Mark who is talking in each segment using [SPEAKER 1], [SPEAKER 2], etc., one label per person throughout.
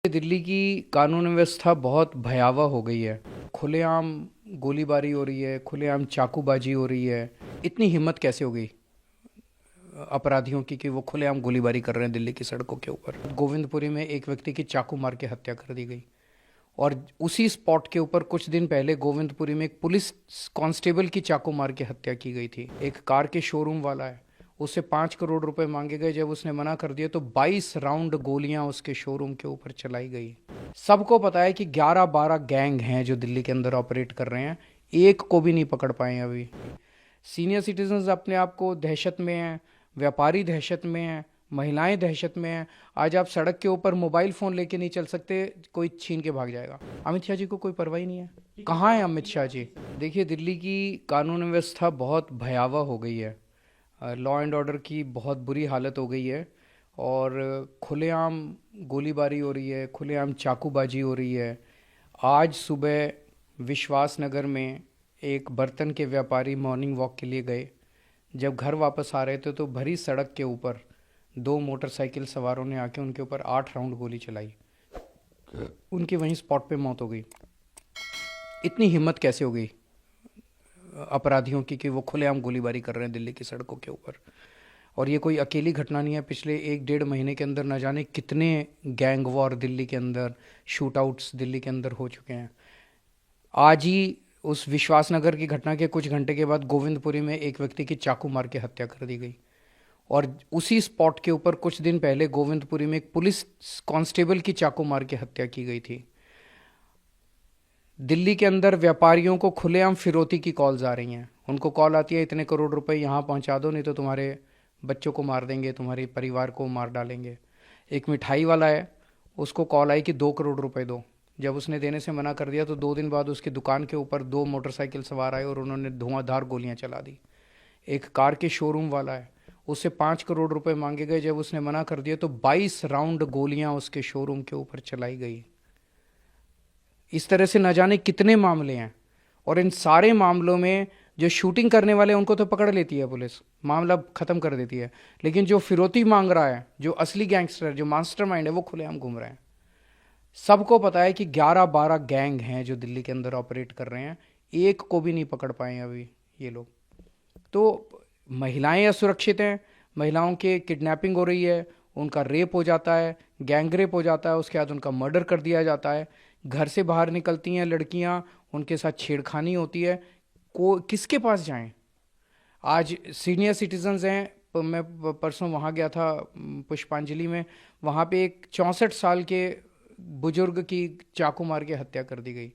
[SPEAKER 1] दिल्ली की कानून व्यवस्था बहुत भयावह हो गई है। खुलेआम गोलीबारी हो रही है, खुलेआम चाकूबाजी हो रही है। इतनी हिम्मत कैसे हो गई अपराधियों की कि वो खुलेआम गोलीबारी कर रहे हैं दिल्ली की सड़कों के ऊपर। गोविंदपुरी में एक व्यक्ति की चाकू मार के हत्या कर दी गई और उसी स्पॉट के ऊपर कुछ दिन पहले गोविंदपुरी में एक पुलिस कांस्टेबल की चाकू मार के हत्या की गई थी। एक कार के शोरूम वाला है, उससे 5 करोड़ रुपए मांगे गए। जब उसने मना कर दिया तो 22 राउंड गोलियां उसके शोरूम के ऊपर चलाई गई। सबको पता है कि 11-12 गैंग हैं जो दिल्ली के अंदर ऑपरेट कर रहे हैं, एक को भी नहीं पकड़ पाए अभी। सीनियर सिटीजन्स अपने आप को दहशत में हैं, व्यापारी दहशत में हैं, महिलाएं दहशत में हैं। आज आप सड़क के ऊपर मोबाइल फ़ोन लेके नहीं चल सकते, कोई छीन के भाग जाएगा। अमित शाह जी को कोई परवाह ही नहीं है। कहाँ है अमित शाह जी? देखिए, दिल्ली की कानून व्यवस्था बहुत भयावह हो गई है। लॉ एंड ऑर्डर की बहुत बुरी हालत हो गई है और खुलेआम गोलीबारी हो रही है, खुलेआम चाकूबाजी हो रही है। आज सुबह विश्वास नगर में एक बर्तन के व्यापारी मॉर्निंग वॉक के लिए गए। जब घर वापस आ रहे थे तो भरी सड़क के ऊपर 2 मोटरसाइकिल सवारों ने आके उनके ऊपर 8 राउंड गोली चलाई। उनकी वहीं स्पॉट पे मौत हो गई। इतनी हिम्मत कैसे हो गई अपराधियों की कि वो खुलेआम गोलीबारी कर रहे हैं दिल्ली की सड़कों के ऊपर। और ये कोई अकेली घटना नहीं है, पिछले 1-1.5 महीने के अंदर न जाने कितने गैंग वॉर दिल्ली के अंदर, शूट आउट्स दिल्ली के अंदर हो चुके हैं। आज ही उस विश्वासनगर की घटना के कुछ घंटे के बाद गोविंदपुरी में एक व्यक्ति की चाकू मार के हत्या कर दी गई और उसी स्पॉट के ऊपर कुछ दिन पहले गोविंदपुरी में एक पुलिस कांस्टेबल की चाकू मार के हत्या की गई थी। दिल्ली के अंदर व्यापारियों को खुलेआम फिरौती की कॉल्स आ रही हैं। उनको कॉल आती है, इतने करोड़ रुपए यहाँ पहुँचा दो, नहीं तो तुम्हारे बच्चों को मार देंगे, तुम्हारे परिवार को मार डालेंगे। एक मिठाई वाला है, उसको कॉल आई कि 2 करोड़ रुपए दो। जब उसने देने से मना कर दिया तो 2 दिन बाद उसकी दुकान के ऊपर 2 मोटरसाइकिल सवार आए और उन्होंने धुआंधार गोलियां चला दी। एक कार के शोरूम वाला है, उससे 5 करोड़ रुपए मांगे गए। जब उसने मना कर दिया तो 22 राउंड गोलियां उसके शोरूम के ऊपर चलाई गई। इस तरह से न जाने कितने मामले हैं और इन सारे मामलों में जो शूटिंग करने वाले उनको तो पकड़ लेती है पुलिस, मामला खत्म कर देती है, लेकिन जो फिरौती मांग रहा है, जो असली गैंगस्टर, जो मास्टरमाइंड है, वो खुलेआम घूम रहे हैं। सबको पता है कि 11-12 गैंग हैं जो दिल्ली के अंदर ऑपरेट कर रहे हैं, एक को भी नहीं पकड़ पाए अभी ये लोग। तो महिलाएं असुरक्षित हैं, महिलाओं के किडनैपिंग हो रही है, उनका रेप हो जाता है, गैंग रेप हो जाता है, उसके बाद उनका मर्डर कर दिया जाता है। घर से बाहर निकलती हैं लड़कियां, उनके साथ छेड़खानी होती है। को किसके पास जाएं? आज सीनियर सिटीजन्स हैं, मैं परसों वहाँ गया था पुष्पांजलि में, वहाँ पे एक 64 साल के बुजुर्ग की चाकू मार के हत्या कर दी गई।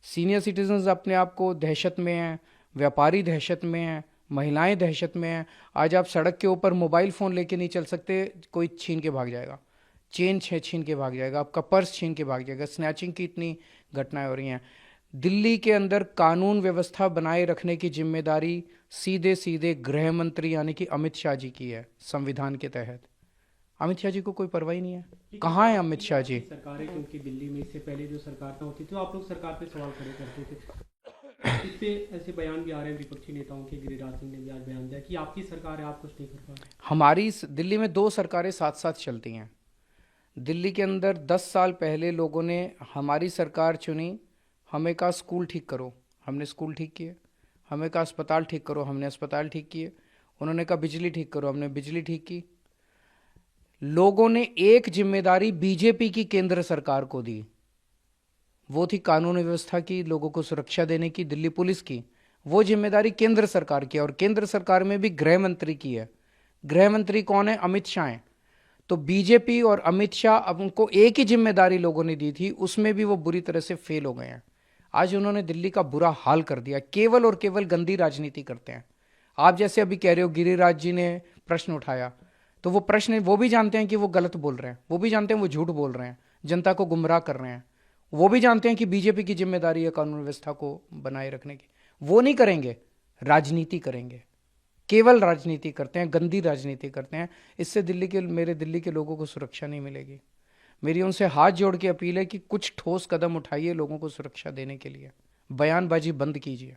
[SPEAKER 1] सीनियर सिटीजन्स अपने आप को दहशत में हैं, व्यापारी दहशत में हैं, महिलाएं दहशत में हैं। आज आप सड़क के ऊपर मोबाइल फ़ोन लेके नहीं चल सकते, कोई छीन के भाग जाएगा। चेन छीन के भाग जाएगा, आपका पर्स छीन के भाग जाएगा। स्नैचिंग की इतनी घटनाएं हो रही हैं। दिल्ली के अंदर कानून व्यवस्था बनाए रखने की जिम्मेदारी सीधे सीधे गृह मंत्री यानी कि अमित शाह जी की है संविधान के तहत। अमित शाह जी को कोई परवाह ही नहीं है। कहाँ है अमित शाह जी?
[SPEAKER 2] सरकार है, क्योंकि दिल्ली में इससे पहले जो सरकार होती थी आप लोग सरकार पे सवाल खड़े करते थे। इस पे ऐसे बयान भी आ रहे हैं विपक्षी नेताओं के। गिरिराज सिंह ने भी आज बयान दिया कि आपकी सरकार है, आप कुछ नहीं कर पा रहे।
[SPEAKER 1] हमारी दिल्ली में 2 सरकारें साथ साथ चलती हैं। दिल्ली के अंदर 10 साल पहले लोगों ने हमारी सरकार चुनी, हमें कहा स्कूल ठीक करो, हमने स्कूल ठीक किए। हमें कहा अस्पताल ठीक करो, हमने अस्पताल ठीक किए। उन्होंने कहा बिजली ठीक करो, हमने बिजली ठीक की। लोगों ने एक जिम्मेदारी बीजेपी की केंद्र सरकार को दी, वो थी कानून व्यवस्था की, लोगों को सुरक्षा देने की, दिल्ली पुलिस की। वो जिम्मेदारी केंद्र सरकार की है और केंद्र सरकार में भी गृह मंत्री की है। गृह मंत्री कौन है? अमित शाह हैं। तो बीजेपी और अमित शाह, अब उनको एक ही जिम्मेदारी लोगों ने दी थी, उसमें भी वो बुरी तरह से फेल हो गए हैं। आज उन्होंने दिल्ली का बुरा हाल कर दिया। केवल और केवल गंदी राजनीति करते हैं। आप जैसे अभी कह रहे हो गिरिराज जी ने प्रश्न उठाया, तो वो प्रश्न वो भी जानते हैं कि वो गलत बोल रहे हैं, वो भी जानते हैं वो झूठ बोल रहे हैं, जनता को गुमराह कर रहे हैं। वो भी जानते हैं कि बीजेपी की जिम्मेदारी है कानून व्यवस्था को बनाए रखने की। वो नहीं करेंगे, राजनीति करेंगे। केवल राजनीति करते हैं, गंदी राजनीति करते हैं। इससे मेरे दिल्ली के लोगों को सुरक्षा नहीं मिलेगी। मेरी उनसे हाथ जोड़ के अपील है कि कुछ ठोस कदम उठाइए लोगों को सुरक्षा देने के लिए। बयानबाजी बंद कीजिए।